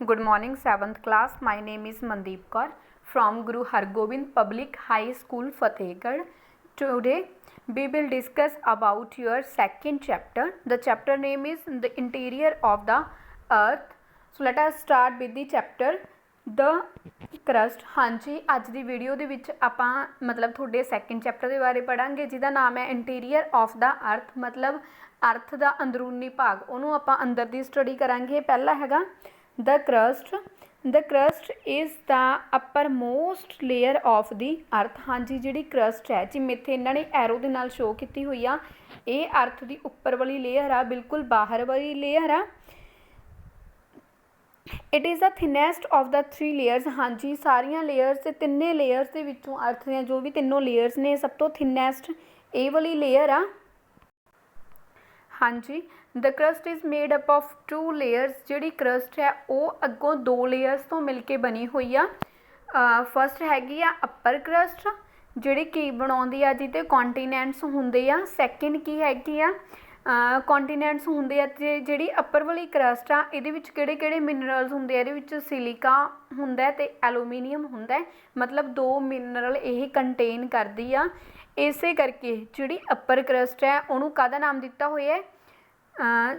Good morning, 7th class. My name is Mandeep Kaur from Guru Hargobind Public High School, Fatehgarh. Today, we will discuss about your second chapter. The chapter name is The Interior of the Earth. So, let us start with the chapter The Crust. हाँ जी, ਅੱਜ ਦੀ video ਦੇ ਵਿੱਚ ਆਪਾਂ ਮਤਲਬ ਤੁਹਾਡੇ second chapter ਦੇ ਬਾਰੇ ਪੜਾਂਗੇ ਜਿਹਦਾ ਨਾਮ ਹੈ ਇੰਟੀਰੀਅਰ ਆਫ ਦਾ ਅਰਥ, ਮਤਲਬ ਅਰਥ ਦਾ ਅੰਦਰੂਨੀ ਭਾਗ, ਉਹਨੂੰ ਆਪਾਂ ਅੰਦਰ ਦੀ ਸਟੱਡੀ ਕਰਾਂਗੇ। ਪਹਿਲਾ ਹੈਗਾ the crust is the uppermost layer of the earth। हाँ जी, ਜਿਹੜੀ crust है जिमें इत्थे इन्हां ने एरो दे नाल शो कीती हुई आ, ਇਹ अर्थ ਦੀ ਉੱਪਰ ਵਾਲੀ ਲੇਅਰ ਆ, ਬਿਲਕੁਲ ਬਾਹਰ ਵਾਲੀ ਲੇਅਰ ਆ। It is the thinnest of the 3 layers. हाँ जी, सारिया लेयर्स से तिन्ने लेयर्स के विचों अर्थ ਦੀਆਂ जो भी तीनों लेयर्स ने सब तो थिनैसट ਇਹ वाली लेयर आ। हाँ जी, the crust is made up of 2 layers. जिहड़ी क्रस्ट है वो अगों 2 लेयर्स तो मिल के बनी हुई आ। फस्ट हैगी आ अपर क्रस्ट, जिहड़ी की बनाउंदी आ जिहते कॉन्टीनेंट्स हुंदे आ। सैकेंड की हैगी आ कॉन्टीनेंट्स होंगे। जी अपर वाली क्रस्ट आ, ये किहड़े मिनरल्स होंगे, ये सिलिका होंगे तो एलूमीनीयम होंगे, मतलब 2 मिनरल ये कंटेन करती आ। इस करके जी अपर क्रस्ट है उन्होंने काहदा नाम दिता होया है,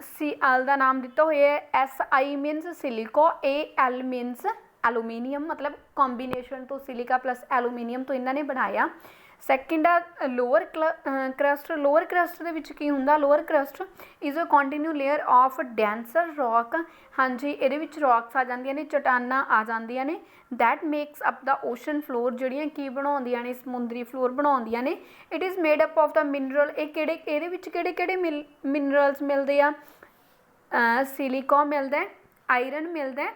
Cl का नाम दिता होया है। Si means silicon, Al means aluminium, मतलब कॉम्बीनेशन तो सिलिका प्लस एलूमीनीयम तो इन्होंने बनाया। सैकेंड आ लोअर क्रस्ट। लोअर क्रस्ट के विच की हुंदा, lower crust is a continue layer of denser rock. हाँ जी, ये रॉक्स आ जांदियां ने, चट्टाना आ जांदियां ने, that makes up the ocean floor, जिहड़ियां की बनाउंदियां ने समुद्री फ्लोर बनाउंदियां ने। It is made up of the mineral. ये किहड़े मिनरल्स मिलदे आ, सिलिकॉन मिलता है, आयरन मिलता है,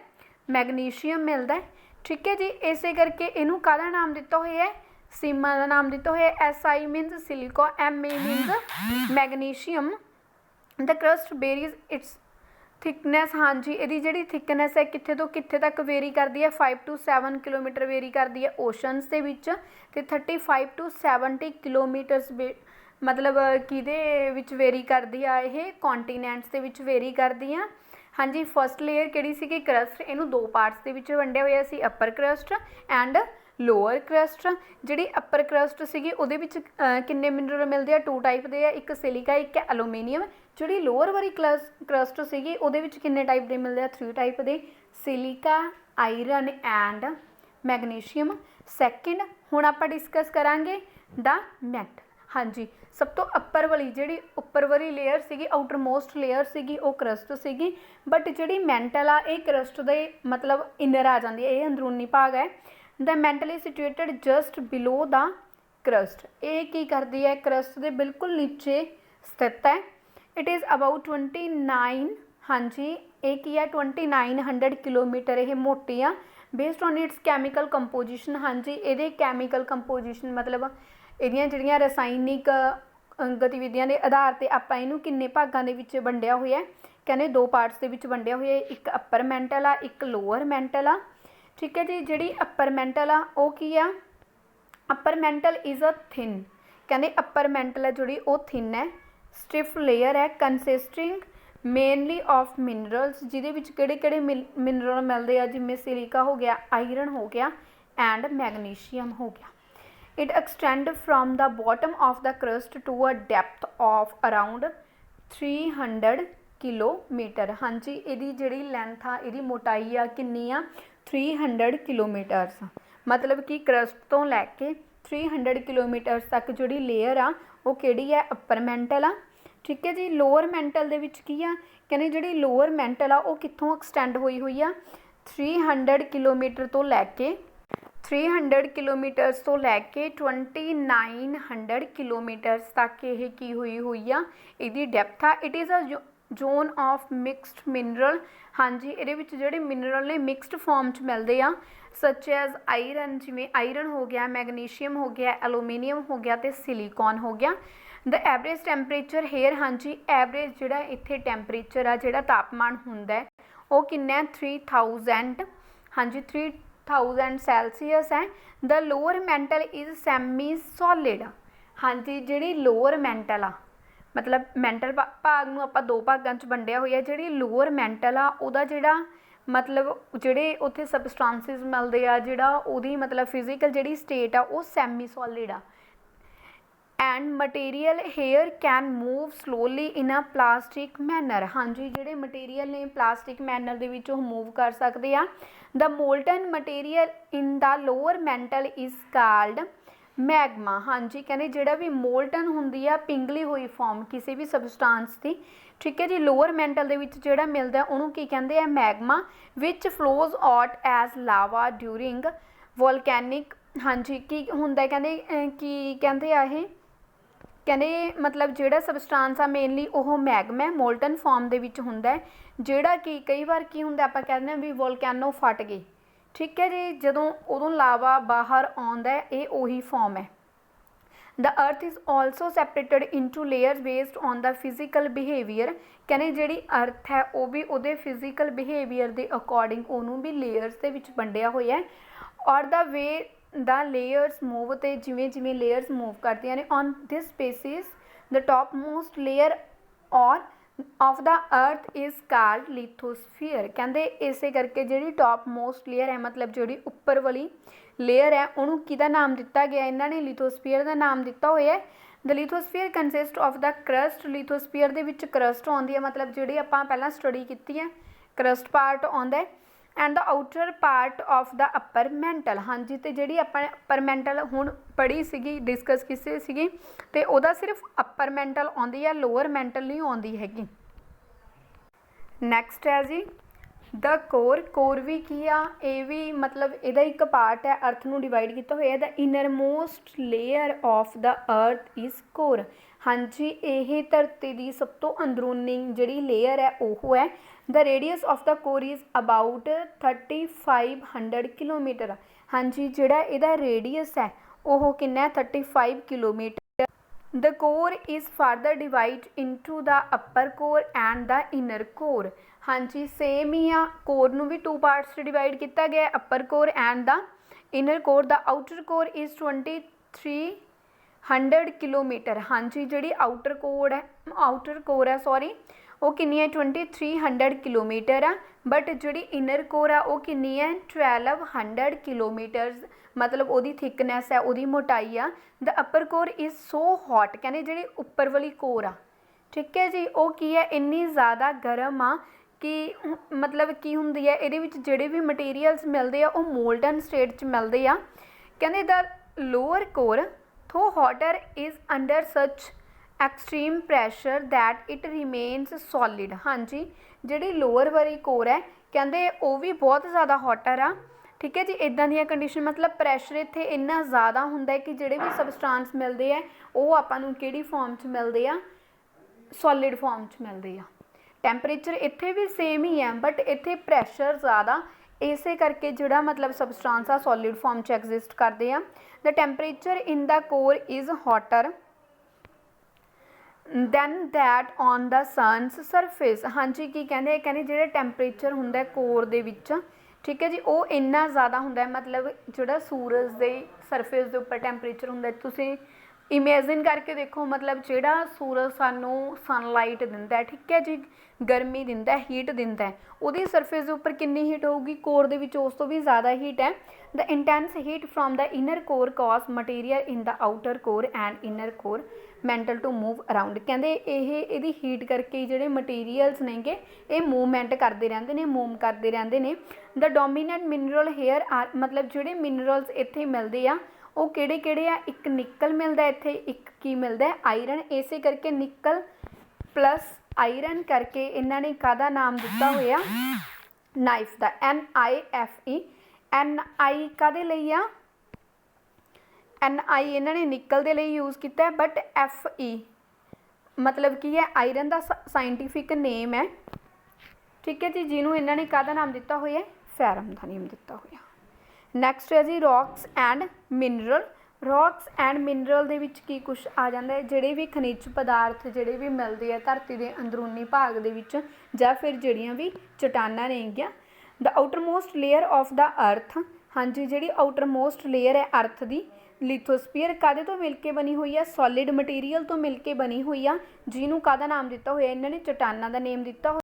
मैगनीशियम मिलता है। ठीक है जी, इस करके इनू काहदा नाम दिता होया है, सीमा का नाम दिता है। Si मीनस silicon, Ma मीनस magnesium. The crust varies it's thickness. हाँ जी, ये जी थिकनेस है कितने तो कितने तक वेरी करती है, 5 to 7 किलोमीटर वेरी करती है ओशनस के विच, ते 35 to 70 किलोमीटरस मतलब कि वेरी करती है, ये कॉन्टीनेंट्स के विच वेरी करती है। हाँ जी, फस्ट लेयर किहड़ी सी क्रस्ट, इनू 2 पार्ट्स के विच वंडिया होया सी, upper crust and lower crust. जी अपर क्रस्ट सी उहदे विच किन्ने मिनरल मिलते हैं, 2 टाइप के, एक सिलिका एक एलूमीनीयम। जी लोअर वाली क्रस्ट सी उहदे विच किन्ने टाइप के मिलते हैं, 3 टाइप के, silica, iron and magnesium. Second हुण आपां डिस्कस करांगे द मेंटल। हाँ जी, सब तो अपर वाली जी उपर वाली लेयर सी, आउटर मोस्ट लेयर सी, वो क्रस्ट सी। बट जी मेंटल आ, ये क्रस्ट दे मतलब इनर आ जाती है, ये अंदरूनी भाग है। The mental is situated just below the crust. ये की करती है, क्रस्ट के बिल्कुल नीचे स्थित है। It is about 29। हाँ जी, ये की है 2900 किलोमीटर ये मोटी आ, based on its chemical composition. हाँ जी, ये कैमिकल कंपोजिशन मतलब इहदियां जिहड़ियां रसायनिक गतिविधियां के आधार पर आपां इहनूं किन्ने भागां दे विच वंडिया होया है, कहने 2 पार्ट्स दे विच वंडिया होया है, एक अपर मेंटल आ, एक लोअर मेंटल आ। ठीक है जी, जी अपर मेंटल आ वो की आ, upper mantle is a thin, कहने अपर मेंटल है जी वो थिन है, स्टिफ लेयर है, कंसिस्टिंग मेनली ऑफ मिनरल्स, जिहदे विच किहड़े मिनरल मिलते हैं, जिवें सिलिका हो गया, आयरन हो गया एंड मैगनीशियम हो गया। It extend from the bottom of the crust to a depth of around 300 kilometre. हाँ जी, ये जी लैंथ आ, ये मोटाई आ कितनी आ, 300 किलोमीटरस, मतलब कि क्रस्ट तो लैके 300 किलोमीटरस तक जी लेयर आ वो किहड़ी है, अपर मेंटल आ। ठीक है जी, लोअर मेंटल दे विच की आ, कहने जी लोअर मेंटल आ वो कित्थों एक्सटेंड हुई हुई आ, 300 किलोमीटर तो लैके 300 किलोमीटरस तो लैके 2900 किलोमीटरस तक ये की हुई आ, इहदी डेप्थ आ। It is a zone of mixed mineral. हाँ जी, ये जोड़े मिनरल ने मिक्सड फॉर्म च मिलते हैं, सच एज आयरन, जिमें आयरन हो गया, मैगनीशियम हो गया, एलूमीनीयम हो गया तो सिलिकॉन हो गया। The average temperature here. हाँ जी, एवरेज जोड़ा इत्थे टैंपरेचर आ, जोड़ा तापमान हुंदा है वो किन्ना 3000। हाँ जी, 3000 सैल्सीयस है। The lower mantle is semi solid. हाँ जी, जी लोअर मेंटल आ, मतलब मेंटल भाग नूं आपां 2 भागां च वंडिया होया। जिहड़ी लोअर मेंटल आ उहदा जिहड़ा मतलब ਜਿਹੜੇ ਉੱਥੇ ਸਬਸਟੈਂਸਿਸ ਮਿਲਦੇ ਆ, ਜਿਹੜਾ ਉਹਦੀ ਮਤਲਬ ਫਿਜ਼ੀਕਲ ਜਿਹੜੀ ਸਟੇਟ ਆ ਉਹ ਸੈਮੀ ਸੋਲਿਡ ਆ। And material here can move slowly in a plastic manner. ਹਾਂਜੀ, ਜਿਹੜੇ ਮਟੀਰੀਅਲ ਨੇ ਪਲਾਸਟਿਕ ਮੈਨਰ ਦੇ ਵਿੱਚ ਉਹ ਮੂਵ ਕਰ ਸਕਦੇ ਆ। The molten material in the lower mantle is called magma. ਹਾਂਜੀ, ਕਹਿੰਦੇ ਜਿਹੜਾ ਵੀ ਮੋਲਟਨ ਹੁੰਦੀ ਆ ਪਿੰਗਲੀ ਹੋਈ ਫਾਰਮ ਕਿਸੇ ਵੀ ਸਬਸਟੈਂਸ ਦੀ, ਠੀਕ ਹੈ ਜੀ, ਲੋਅਰ ਮੈਂਟਲ ਦੇ ਵਿੱਚ ਜਿਹੜਾ ਮਿਲਦਾ ਉਹਨੂੰ ਕੀ ਕਹਿੰਦੇ ਆ, ਮੈਗਮਾ, ਵਿਚ ਫਲੋਜ਼ ਆਊਟ ਐਜ਼ ਲਾਵਾ ਡਿਊਰਿੰਗ ਵੋਲਕੈਨਿਕ। ਹਾਂਜੀ, ਕੀ ਹੁੰਦਾ ਕਹਿੰਦੇ, ਕੀ ਕਹਿੰਦੇ ਆ ਇਹ, ਕਹਿੰਦੇ ਮਤਲਬ ਜਿਹੜਾ ਸਬਸਟੈਂਸ ਆ ਮੇਨਲੀ ਉਹ ਮੈਗਮਾ ਮੋਲਟਨ ਫਾਰਮ ਦੇ ਵਿੱਚ ਹੁੰਦਾ ਹੈ, ਜਿਹੜਾ ਕਿ ਕਈ ਵਾਰ ਕੀ ਹੁੰਦਾ ਆਪਾਂ ਕਹਿੰਦੇ ਹਾਂ ਵੀ ਵੋਲਕੈਨੋ ਫਟ ਗਏ, ਠੀਕ ਹੈ ਜੀ, ਜਦੋਂ ਉਦੋਂ ਲਾਵਾ ਬਾਹਰ ਆਉਂਦਾ ਇਹ ਉਹੀ ਫਾਰਮ ਹੈ। The earth is also separated into layers based on the physical behavior। ਕਹਿੰਦੇ ਜਿਹੜੀ ਅਰਥ ਹੈ ਉਹ ਵੀ ਉਹਦੇ ਫਿਜ਼ੀਕਲ ਬਿਹੇਵੀਅਰ ਦੇ ਅਕੋਰਡਿੰਗ ਉਹਨੂੰ ਵੀ ਲੇਅਰਸ ਦੇ ਵਿੱਚ ਵੰਡਿਆ ਹੋਇਆ ਹੈ। ਔਰ ਦਾ ਵੇ ਦਾ ਲੇਅਰਸ ਮੂਵ, ਤੇ ਜਿਵੇਂ ਜਿਵੇਂ ਲੇਅਰਸ ਮੂਵ ਕਰਦੀਆਂ ਨੇ on this basis the topmost layer or of the earth is called ਲਿਥੋਸਫੀਅਰ। ਕਹਿੰਦੇ ਇਸੇ ਕਰਕੇ ਜਿਹੜੀ ਟੌਪ ਮੋਸਟ ਲੇਅਰ ਹੈ ਮਤਲਬ ਜਿਹੜੀ ਉੱਪਰ ਵਾਲੀ ਲੇਅਰ ਹੈ ਉਹਨੂੰ ਕਿਹਦਾ ਨਾਮ ਦਿੱਤਾ ਗਿਆ, ਇਹਨਾਂ ਨੇ ਲਿਥੋਸਫੀਅਰ ਦਾ ਨਾਮ ਦਿੱਤਾ ਹੋਇਆ ਹੈ। ਦ ਲਿਥੋਸਫੀਅਰ ਕੰਸਿਸਟ ਆਫ ਦਾ ਕਰਸਟ। ਲਿਥੋਸਫੀਅਰ ਦੇ ਵਿੱਚ ਕਰਸਟ ਆਉਂਦੀ ਹੈ, ਮਤਲਬ ਜਿਹੜੀ ਆਪਾਂ ਪਹਿਲਾਂ ਸਟੱਡੀ ਕੀਤੀ ਹੈ ਕਰਸਟ ਪਾਰਟ ਆਉਂਦਾ ਹੈ। And the outer part of the upper mental. ਹਾਂਜੀ, ਤੇ ਜਿਹੜੀ ਆਪਾਂ ਅਪਰ ਮੈਂਟਲ ਹੁਣ ਪੜ੍ਹੀ ਸੀਗੀ, ਡਿਸਕਸ ਕੀਤੀ ਸੀਗੀ, ਤੇ ਉਹਦਾ ਸਿਰਫ ਅਪਰ ਮੈਂਟਲ ਆਉਂਦੀ ਹੈ, ਲੋਅਰ ਮੈਂਟਲ ਨਹੀਂ ਆਉਂਦੀ ਹੈਗੀ। ਨੈਕਸਟ ਹੈ ਜੀ ਦ ਕੋਰ। ਕੋਰ ਵੀ ਕੀ ਆ, ਇਹ ਵੀ ਮਤਲਬ ਇਹਦਾ ਇੱਕ ਪਾਰਟ ਹੈ, ਅਰਥ ਨੂੰ ਡਿਵਾਈਡ ਕੀਤਾ ਹੋਇਆ। The innermost layer of the earth is core. ਹਾਂਜੀ, ਇਹ ਧਰਤੀ ਦੀ ਸਭ ਤੋਂ ਅੰਦਰੂਨੀ ਜਿਹੜੀ ਲੇਅਰ ਹੈ ਉਹ ਹੈ। The radius of the core is about 3500 kilometre. ਹਾਂਜੀ, ਜਿਹੜਾ ਇਹਦਾ ਰੇਡੀਅਸ ਹੈ ਉਹ ਕਿੰਨਾ ਹੈ, 35 kilometre. The core is further divided into the upper core and the inner core। ਹਾਂਜੀ, ਸੇਮ ਹੀ ਆ, ਕੋਰ ਨੂੰ ਵੀ 2 ਪਾਰਟਸ 'ਚ ਡਿਵਾਈਡ ਕੀਤਾ ਗਿਆ, upper core and the inner core. The outer core is 2300 kilometre. ਹਾਂਜੀ, ਜਿਹੜੀ ਆਊਟਰ ਕੋਰ ਹੈ sorry ਉਹ ਕਿੰਨੀ ਹੈ, 2300 ਕਿਲੋਮੀਟਰ ਆ। ਬਟ ਜਿਹੜੀ ਇਨਰ ਕੋਰ ਆ ਉਹ ਕਿੰਨੀ ਹੈ, 1200 ਕਿਲੋਮੀਟਰਸ, ਮਤਲਬ ਉਹਦੀ ਥਿਕਨੈਸ ਹੈ, ਉਹਦੀ ਮੋਟਾਈ ਆ। ਦ ਅਪਰ ਕੋਰ ਇਜ਼ ਸੋ ਹੌਟ। ਕਹਿੰਦੇ ਜਿਹੜੀ ਉੱਪਰ ਵਾਲੀ ਕੋਰ ਆ, ਠੀਕ ਹੈ ਜੀ, ਉਹ ਕੀ ਹੈ, ਇੰਨੀ ਜ਼ਿਆਦਾ ਗਰਮ ਆ ਕਿ ਮਤਲਬ ਕੀ ਹੁੰਦੀ ਹੈ, ਇਹਦੇ ਵਿੱਚ ਜਿਹੜੇ ਵੀ ਮਟੀਰੀਅਲਸ ਮਿਲਦੇ ਆ ਉਹ ਮੋਲਟਨ ਸਟੇਟ 'ਚ ਮਿਲਦੇ ਆ। ਕਹਿੰਦੇ ਦ ਲੋਅਰ ਕੋਰ ਥੋ ਹੌਟਰ ਇਜ਼ ਅੰਡਰ ਸੱਚ extreme pressure that it remains solid. ਹਾਂਜੀ, ਜਿਹੜੀ ਲੋਅਰ ਵਾਲੀ ਕੋਰ ਹੈ ਕਹਿੰਦੇ ਉਹ ਵੀ ਬਹੁਤ ਜ਼ਿਆਦਾ ਹੌਟਰ ਆ, ਠੀਕ ਹੈ ਜੀ, ਇੱਦਾਂ ਦੀਆਂ ਕੰਡੀਸ਼ਨ ਮਤਲਬ ਪ੍ਰੈਸ਼ਰ ਇੱਥੇ ਇੰਨਾ ਜ਼ਿਆਦਾ ਹੁੰਦਾ ਹੈ ਕਿ ਜਿਹੜੇ ਵੀ ਸਬਸਟੈਂਸ ਮਿਲਦੇ ਆ ਉਹ ਆਪਾਂ ਨੂੰ ਕਿਹੜੀ ਫਾਰਮ 'ਚ ਮਿਲਦੇ ਆ, ਸੋਲਿਡ ਫਾਰਮ 'ਚ ਮਿਲਦੇ ਆ। ਟੈਂਪਰੇਚਰ ਇੱਥੇ ਵੀ ਸੇਮ ਹੀ ਹੈ ਬਟ ਇੱਥੇ ਪ੍ਰੈਸ਼ਰ ਜ਼ਿਆਦਾ, ਇਸੇ ਕਰਕੇ ਜਿਹੜਾ ਮਤਲਬ ਸਬਸਟੈਂਸ ਆ ਸੋਲਿਡ ਫਾਰਮ 'ਚ ਐਗਜ਼ਿਸਟ ਕਰਦੇ ਆ। The temperature in the core is hotter than that on the sun's surface. ਹਾਂਜੀ, ਕੀ ਕਹਿੰਦੇ, ਕਹਿੰਦੇ ਜਿਹੜਾ ਟੈਂਪਰੇਚਰ ਹੁੰਦਾ ਕੋਰ ਦੇ ਵਿੱਚ, ਠੀਕ ਹੈ ਜੀ, ਉਹ ਇੰਨਾ ਜ਼ਿਆਦਾ ਹੁੰਦਾ ਮਤਲਬ ਜਿਹੜਾ ਸੂਰਜ ਦੇ ਸਰਫੇਸ ਦੇ ਉੱਪਰ ਟੈਂਪਰੇਚਰ ਹੁੰਦਾ, ਤੁਸੀਂ ਇਮੇਜਿਨ ਕਰਕੇ ਦੇਖੋ, ਮਤਲਬ ਜਿਹੜਾ ਸੂਰਜ ਸਾਨੂੰ ਸਨਲਾਈਟ ਦਿੰਦਾ, ਠੀਕ ਹੈ ਜੀ, ਗਰਮੀ ਦਿੰਦਾ, ਹੀਟ ਦਿੰਦਾ, ਉਹਦੀ ਸਰਫੇਸ ਦੇ ਉੱਪਰ ਕਿੰਨੀ ਹੀਟ ਹੋਊਗੀ, ਕੋਰ ਦੇ ਵਿੱਚ ਉਸ ਤੋਂ ਵੀ ਜ਼ਿਆਦਾ ਹੀਟ ਹੈ। The intense heat from the inner core causes material in the outer core and inner core mantle to move around. ਕਹਿੰਦੇ ਇਹਦੀ ਹੀਟ ਕਰਕੇ ਜਿਹੜੇ ਮਟੀਰੀਅਲਸ ਨੇਗੇ ਇਹ ਮੂਵਮੈਂਟ ਕਰਦੇ ਰਹਿੰਦੇ ਨੇ, ਮੂਵ ਕਰਦੇ ਰਹਿੰਦੇ ਨੇ। ਦ ਡੋਮੀਨੈਂਟ ਮਿਨਰਲ ਹੇਅਰ ਆਰ, ਮਤਲਬ ਜਿਹੜੇ ਮਿਨਰਲਸ ਇੱਥੇ ਮਿਲਦੇ ਆ ਉਹ ਕਿਹੜੇ ਕਿਹੜੇ ਆ, ਇੱਕ ਨਿਕਲ ਮਿਲਦਾ ਇੱਥੇ, ਇੱਕ ਕੀ ਮਿਲਦਾ, ਆਇਰਨ। ਇਸੇ ਕਰਕੇ ਨਿਕਲ ਪਲੱਸ ਆਇਰਨ ਕਰਕੇ ਇਹਨਾਂ ਨੇ ਕਾਹਦਾ ਨਾਮ ਦਿੱਤਾ ਹੋਇਆ, ਨਾਈਫ ਦਾ, NiFe। Ni ਕਾਹਦੇ ਲਈ ਆ, Ni ਇਹਨਾਂ ਨੇ ਨਿਕਲ ਦੇ ਲਈ ਯੂਜ਼ ਕੀਤਾ, ਬਟ Fe ਮਤਲਬ ਕੀ ਹੈ, ਆਇਰਨ ਦਾ ਸਾਇੰਟੀਫਿਕ ਨੇਮ ਹੈ, ਠੀਕ ਹੈ ਜੀ, ਜਿਹਨੂੰ ਇਹਨਾਂ ਨੇ ਕਾਹਦਾ ਨਾਮ ਦਿੱਤਾ ਹੋਇਆ, ਫੈਰਮ ਦਾ ਨੇਮ ਦਿੱਤਾ ਹੋਇਆ। ਨੈਕਸਟ ਹੈ ਜੀ rocks and mineral. Rocks and mineral ਦੇ ਵਿੱਚ ਕੀ ਕੁਛ ਆ ਜਾਂਦਾ ਹੈ, ਜਿਹੜੇ ਵੀ ਖਣਿਜ ਪਦਾਰਥ ਜਿਹੜੇ ਵੀ ਮਿਲਦੇ ਆ ਧਰਤੀ ਦੇ ਅੰਦਰੂਨੀ ਭਾਗ ਦੇ ਵਿੱਚ, ਜਾਂ ਫਿਰ ਜਿਹੜੀਆਂ ਵੀ ਚਟਾਨਾਂ ਨੇਗੀਆਂ। ਦ outer most layer of the ਅਰਥ। ਹਾਂਜੀ, ਜਿਹੜੀ ਆਊਟਰ ਮੋਸਟ ਲੇਅਰ ਹੈ ਅਰਥ ਦੀ, ਲਿਥੋਸਫੀਅਰ ਕਾਹਦੇ ਤੋਂ ਮਿਲ ਕੇ ਬਣੀ ਹੋਈ ਆ, ਸੋਲਿਡ ਮਟੀਰੀਅਲ ਤੋਂ ਮਿਲ ਕੇ ਬਣੀ ਹੋਈ ਆ, ਜਿਹਨੂੰ ਕਾਹਦਾ ਨਾਮ ਦਿੱਤਾ ਹੋਇਆ, ਇਹਨਾਂ ਨੇ ਚਟਾਨਾਂ ਦਾ ਨੇਮ ਦਿੱਤਾ ਹੋਇਆ।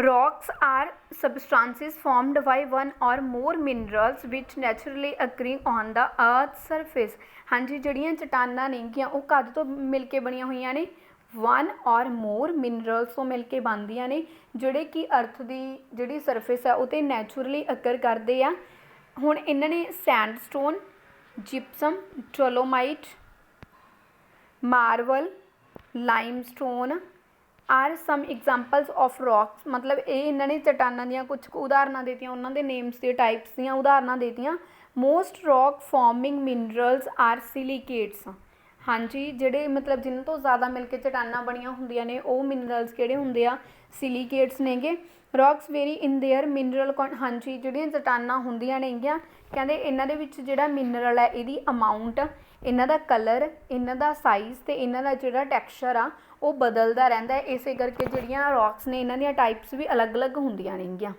Rocks are substances formed by one or more minerals which naturally occurring on the earth's surface। हाँ जी, ਜਿਹੜੀਆਂ ਚਟਾਨਾਂ ਨੇਗੀਆਂ ਉਹ ਕਦ ਤੋਂ ਮਿਲ ਕੇ ਬਣੀਆਂ ਹੋਈਆਂ ਨੇ? ਵਨ ਔਰ ਮੋਰ ਮਿਨਰਲਸ ਤੋਂ ਮਿਲ ਕੇ ਬਣਦੀਆਂ ਨੇ, ਜਿਹੜੇ ਕਿ ਅਰਥ ਦੀ ਜਿਹੜੀ ਸਰਫੇਸ ਆ ਉਹ 'ਤੇ ਨੈਚੁਰਲੀ ਅਕਰ ਕਰਦੇ ਆ। ਹੁਣ ਇਹਨਾਂ ਨੇ sandstone, gypsum, dolomite, marble, limestone are some examples of rocks. ਮਤਲਬ ਇਹ ਇਹਨਾਂ ਨੇ ਚਟਾਨਾਂ ਦੀਆਂ ਕੁਛ ਕੁ ਉਦਾਹਰਨਾਂ ਦੇਤੀਆਂ, ਉਹਨਾਂ ਦੇ ਨੇਮਸ ਦੇ ਟਾਈਪਸ ਦੀਆਂ ਉਦਾਹਰਨਾਂ ਦੇਤੀਆਂ। Most rock forming minerals are silicates. ਹਾਂਜੀ, ਜਿਹੜੇ ਮਤਲਬ ਜਿਨ੍ਹਾਂ ਤੋਂ ਜ਼ਿਆਦਾ ਮਿਲ ਕੇ ਚਟਾਨਾਂ ਬਣੀਆਂ ਹੁੰਦੀਆਂ ਨੇ ਉਹ ਮਿਨਰਲਸ ਕਿਹੜੇ ਹੁੰਦੇ ਆ? ਸਿਲੀਕੇਟਸ ਨੇਗੇ। Rocks vary in their mineral ਹਾਂਜੀ, ਜਿਹੜੀਆਂ ਚਟਾਨਾਂ ਹੁੰਦੀਆਂ ਨੇਗੀਆਂ ਕਹਿੰਦੇ ਇਹਨਾਂ ਦੇ ਵਿੱਚ ਜਿਹੜਾ ਮਿਨਰਲ ਹੈ ਇਹਦੀ ਅਮਾਊਂਟ, ਇਹਨਾਂ ਦਾ ਕਲਰ, ਇਹਨਾਂ ਦਾ ਸਾਈਜ਼ ਅਤੇ ਇਹਨਾਂ ਦਾ ਜਿਹੜਾ ਟੈਕਸਚਰ ਆ ਉਹ ਬਦਲਦਾ ਰਹਿੰਦਾ ਹੈ। ਇਸੇ ਕਰਕੇ ਜਿਹੜੀਆਂ ਰੌਕਸ ਨੇ ਇਹਨਾਂ ਦੀਆਂ ਟਾਈਪਸ ਵੀ ਅਲੱਗ ਅਲੱਗ ਹੁੰਦੀਆਂ ਨੇਗੀਆਂ।